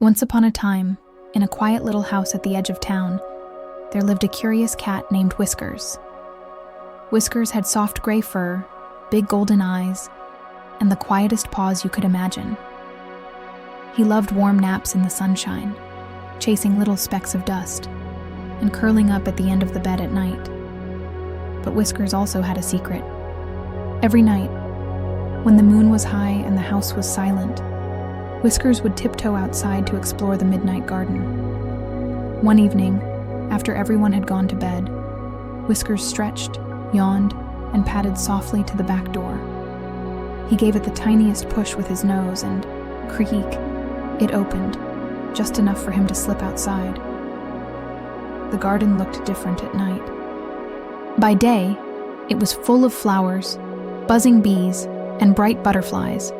Once upon a time, in a quiet little house at the edge of town, there lived a curious cat named Whiskers. Whiskers had soft gray fur, big golden eyes, and the quietest paws you could imagine. He loved warm naps in the sunshine, chasing little specks of dust, and curling up at the end of the bed at night. But Whiskers also had a secret. Every night, when the moon was high and the house was silent, Whiskers would tiptoe outside to explore the midnight garden. One evening, after everyone had gone to bed, Whiskers stretched, yawned, and padded softly to the back door. He gave it the tiniest push with his nose and, creak, it opened, just enough for him to slip outside. The garden looked different at night. By day, it was full of flowers, buzzing bees, and bright butterflies.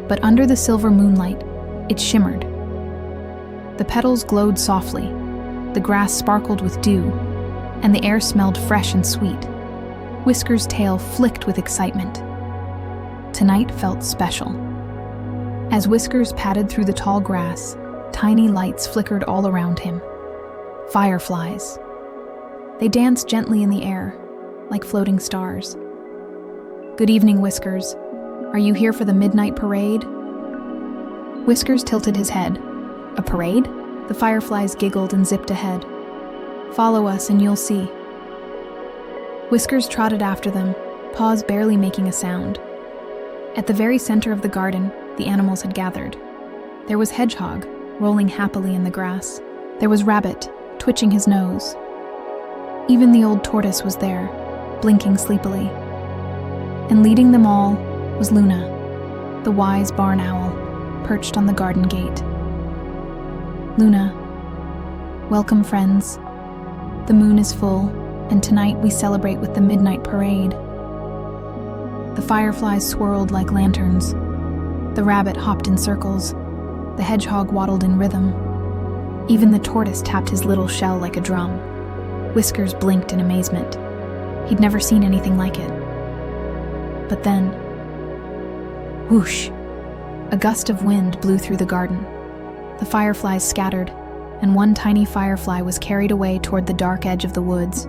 But under the silver moonlight, it shimmered. The petals glowed softly, the grass sparkled with dew, and the air smelled fresh and sweet. Whiskers' tail flicked with excitement. Tonight felt special. As Whiskers padded through the tall grass, tiny lights flickered all around him. Fireflies. They danced gently in the air, like floating stars. "Good evening, Whiskers. Are you here for the midnight parade?" Whiskers tilted his head. "A parade?" The fireflies giggled and zipped ahead. "Follow us and you'll see." Whiskers trotted after them, paws barely making a sound. At the very center of the garden, the animals had gathered. There was Hedgehog, rolling happily in the grass. There was Rabbit, twitching his nose. Even the old tortoise was there, blinking sleepily. And leading them all was Luna, the wise barn owl, perched on the garden gate. "Luna, welcome, friends. The moon is full, and tonight we celebrate with the midnight parade." The fireflies swirled like lanterns. The rabbit hopped in circles. The hedgehog waddled in rhythm. Even the tortoise tapped his little shell like a drum. Whiskers blinked in amazement. He'd never seen anything like it. But then, whoosh! A gust of wind blew through the garden. The fireflies scattered, and one tiny firefly was carried away toward the dark edge of the woods.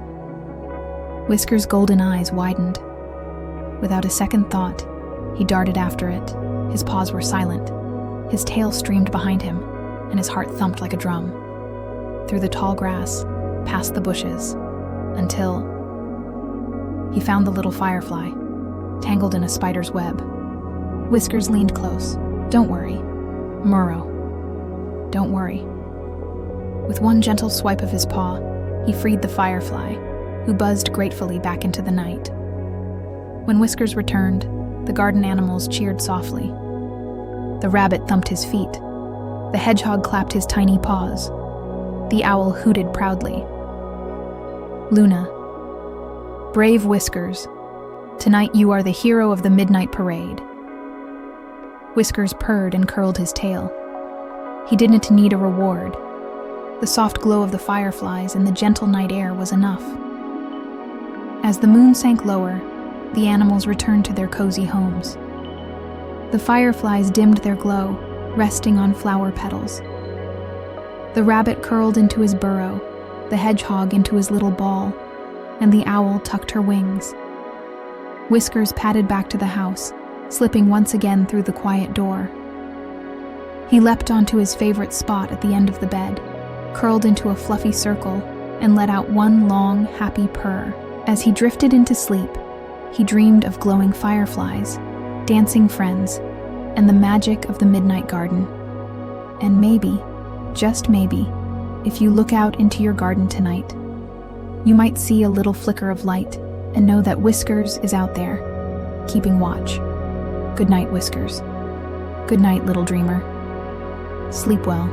Whiskers' golden eyes widened. Without a second thought, he darted after it. His paws were silent. His tail streamed behind him, and his heart thumped like a drum. Through the tall grass, past the bushes, until he found the little firefly, tangled in a spider's web. Whiskers leaned close. "Don't worry, Murrow. Don't worry." With one gentle swipe of his paw, he freed the firefly, who buzzed gratefully back into the night. When Whiskers returned, the garden animals cheered softly. The rabbit thumped his feet. The hedgehog clapped his tiny paws. The owl hooted proudly. "Luna, brave Whiskers, tonight you are the hero of the midnight parade." Whiskers purred and curled his tail. He didn't need a reward. The soft glow of the fireflies and the gentle night air was enough. As the moon sank lower, the animals returned to their cozy homes. The fireflies dimmed their glow, resting on flower petals. The rabbit curled into his burrow, the hedgehog into his little ball, and the owl tucked her wings. Whiskers padded back to the house, slipping once again through the quiet door. He leapt onto his favorite spot at the end of the bed, curled into a fluffy circle, and let out one long, happy purr. As he drifted into sleep, he dreamed of glowing fireflies, dancing friends, and the magic of the midnight garden. And maybe, just maybe, if you look out into your garden tonight, you might see a little flicker of light and know that Whiskers is out there, keeping watch. Good night, Whiskers. Good night, little dreamer. Sleep well.